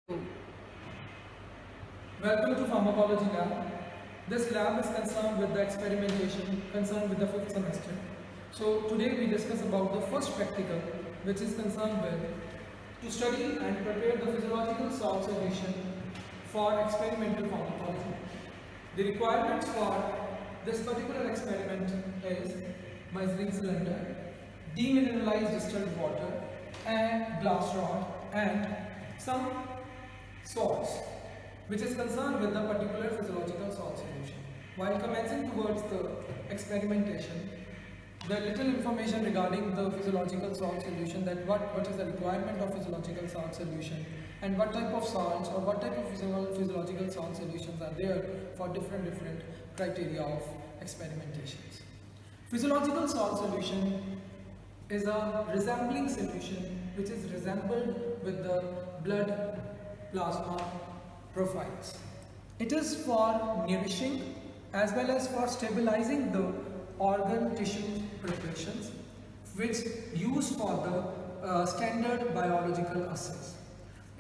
So, welcome to Pharmacology Lab. This lab is concerned with the experimentation concerned with the fifth semester. So today we discuss about the first practical, which is concerned with to study and prepare the physiological salt solution for experimental pharmacology. The requirements for this particular experiment is measuring cylinder, demineralized distilled water, and glass rod, and some salts, which is concerned with the particular physiological salt solution. While commencing towards the experimentation, the little information regarding the physiological salt solution, that what is the requirement of physiological salt solution and what type of salts or what type of physiological salt solutions are there for different criteria of experimentations. Physiological salt solution is a resembling solution which is resembled with the blood plasma profiles. It is for nourishing as well as for stabilizing the organ tissue preparations which used for the standard biological assays.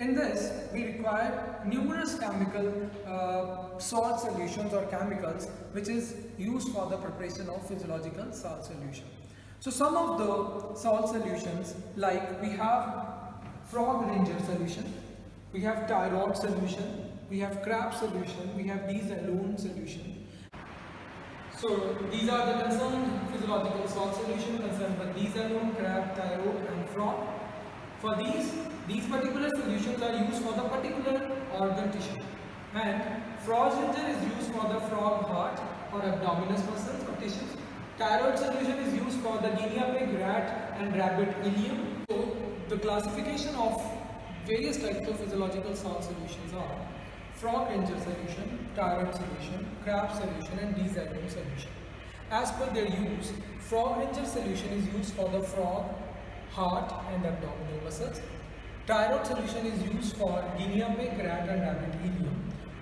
In this, we require numerous chemical salt solutions or chemicals which is used for the preparation of physiological salt solution. So some of the salt solutions, like we have frog ranger solution, we have thyroid solution, we have crab solution, we have D-zalone solution. So these are the concerned physiological salt solution concerned with D-zalone, crab, thyroid and frog. For these particular solutions are used for the particular organ tissue, and frog ranger is used for the frog heart or abdominal muscles or tissues. Thyroid solution is used for the guinea pig, rat and rabbit ileum. So the classification of various types of physiological salt solutions are frog ranger solution, thyroid solution, crab solution and D-zalone solution. As per their use, frog ranger solution is used for the frog, heart and abdominal muscles. Thyroid solution is used for guinea pig, rat and rabbit ileum.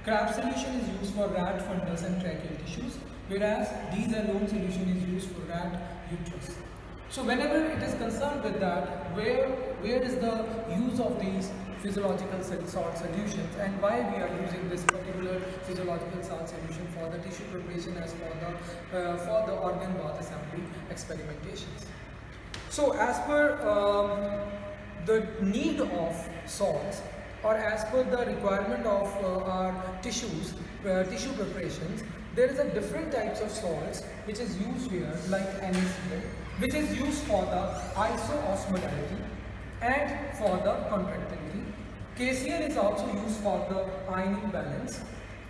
Crab solution is used for rat fundus and tracheal tissues, whereas D-zalone solution is used for rat uterus. So whenever it is concerned with that, where is the use of these physiological salt solutions and why we are using this particular physiological salt solution for the tissue preparation as for the organ bath assembly experimentations. So as per the need of salts, or as per the requirement of our tissues, tissue preparations, there is a different types of salts which is used here, like NaCl, which is used for the isoosmolarity and for the contractility. KCl is also used for the ionic balance.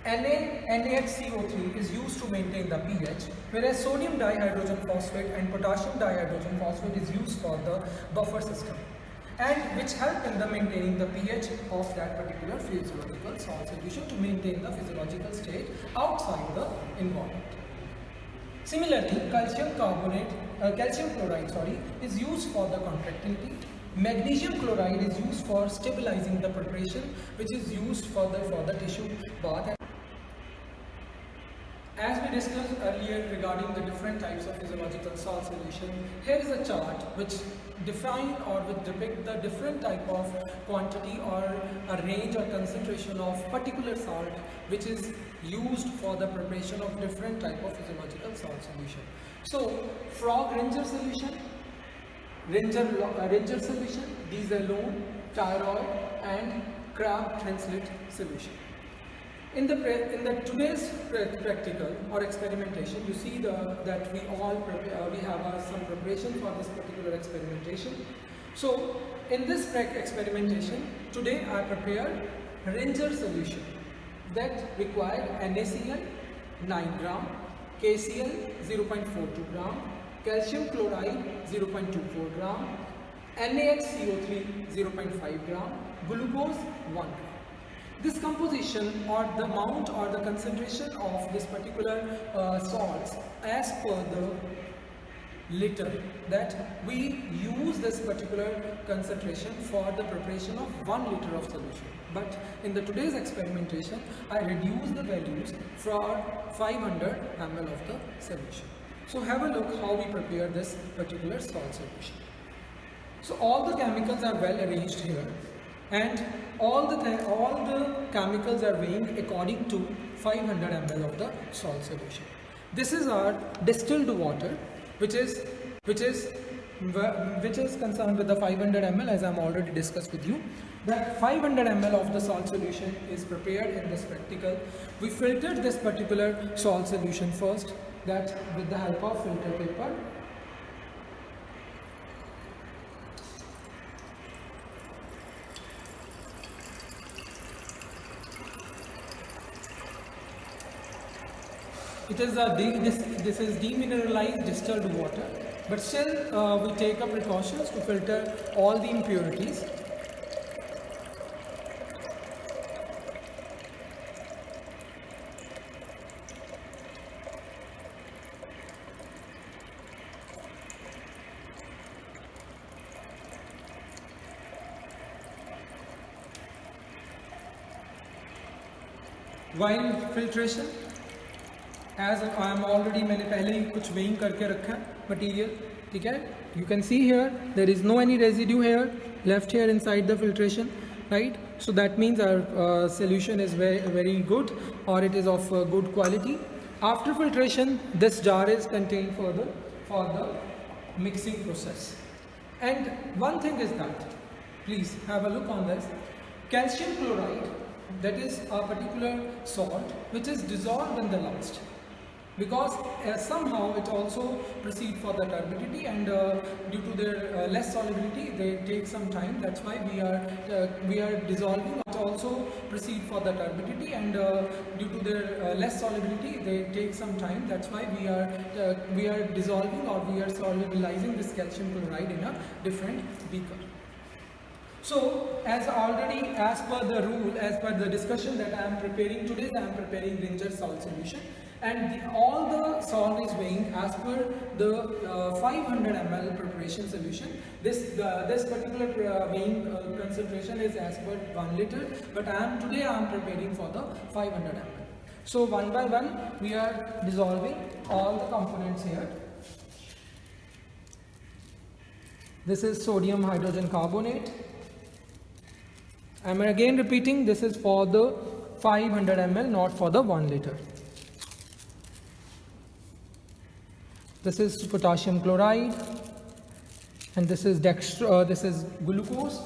NaHCO3 is used to maintain the pH, whereas sodium dihydrogen phosphate and potassium dihydrogen phosphate is used for the buffer system, and which help in the maintaining the pH of that particular physiological salt solution to maintain the physiological state outside the environment. Similarly, calcium chloride is used for the contractility. Magnesium chloride is used for stabilizing the preparation, which is used for the tissue bath. As we discussed earlier regarding the different types of physiological salt solution, here is a chart which define or which depict the different type of quantity or a range or concentration of particular salt which is used for the preparation of different type of physiological salt solution. So frog ranger solution, ranger solution, D-zalone, thyroid and crab translate solution. In the today's practical or experimentation, you see that we have some preparation for this particular experimentation. So in this experimentation, today I prepared ranger solution that required NaCl 9 gram, KCl 0.42 gram, calcium chloride 0.24 gram, NaHCO3 0.5 gram, glucose 1 gram. This composition or the amount or the concentration of this particular salts as per the liter, that we use this particular concentration for the preparation of 1 liter of solution. But in the today's experimentation, I reduce the values for 500 ml of the solution. So have a look how we prepare this particular salt solution. So all the chemicals are well arranged here. and all the chemicals are weighing according to 500 ml of the salt solution. This is our distilled water, which is concerned with the 500 ml, as I'm already discussed with you. That 500 ml of the salt solution is prepared in this practical. We filtered this particular salt solution first, that with the help of filter paper. It is this is demineralized distilled water, but still we take up precautions to filter all the impurities. While filtration, as I am already, मैंने पहले ही कुछ weighing करके रखा है material, ठीक है? You can see here there is no any residue here left here inside the filtration, right? So that means our solution is very good, or it is of good quality. After filtration, this jar is contained further for the mixing process. And one thing is that, please have a look on this, calcium chloride, that is a particular salt which is dissolved in the last, because somehow it also proceed for the turbidity, and due to their less solubility they take some time. That's why we are dissolving. It also proceed for the turbidity, and due to their less solubility they take some time. That's why we are dissolving, or we are solubilizing this calcium chloride in a different beaker. So, as per the rule, as per the discussion that I am preparing today, I am preparing Ringer salt solution, and all the salt is weighing as per the 500 ml preparation solution. This particular weighing concentration is as per 1 liter, but today I am preparing for the 500 ml. So one by one we are dissolving all the components here. This is sodium hydrogen carbonate. I am again repeating, this is for the 500 ml, not for the 1 liter. This is potassium chloride, and this is this is glucose,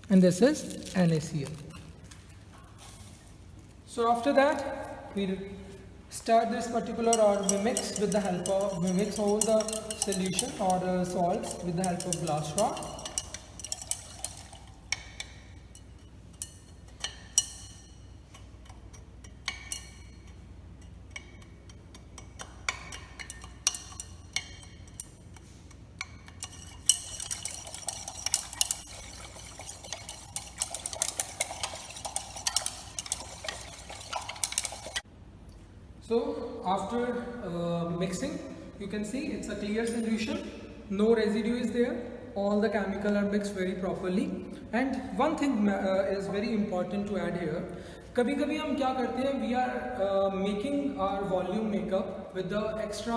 and this is NaCl. So after that, we start this particular, or we mix with the help of, we mix all the solution or the salts with the help of glass rod. So after mixing, you can see it's a clear solution, no residue is there, all the chemical are mixed very properly. And one thing is very important to add here. कभी कभी हम क्या करते हैं, we are making our volume makeup with the extra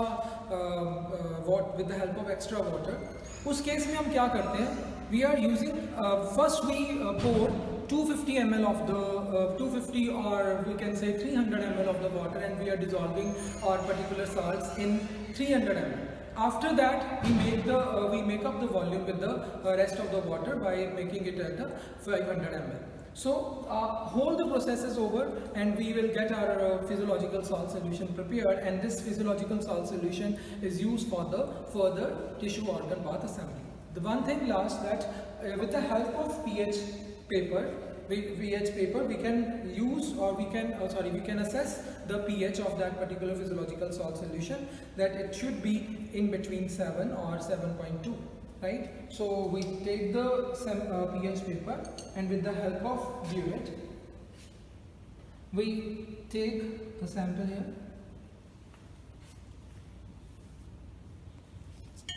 with the help of extra water. उस case में हम क्या करते हैं, we are using first we pour 250 ml of the 250, or we can say 300 ml of the water, and we are dissolving our particular salts in 300 ml. After that, we make up the volume with the rest of the water by making it at the 500 ml. So whole the process is over, and we will get our physiological salt solution prepared, and this physiological salt solution is used for the further tissue organ bath assembly. The one thing last, that with the help of pH paper, we can use, or we can assess the pH of that particular physiological salt solution, that it should be in between 7 or 7.2, right? So we take the pH paper, and with the help of burette, we take the sample here.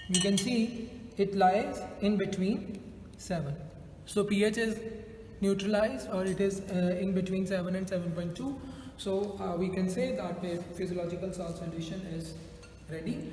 You can see it lies in between 7. So pH is neutralized, or it is in between 7 and 7.2. So we can say that the physiological salt solution is ready.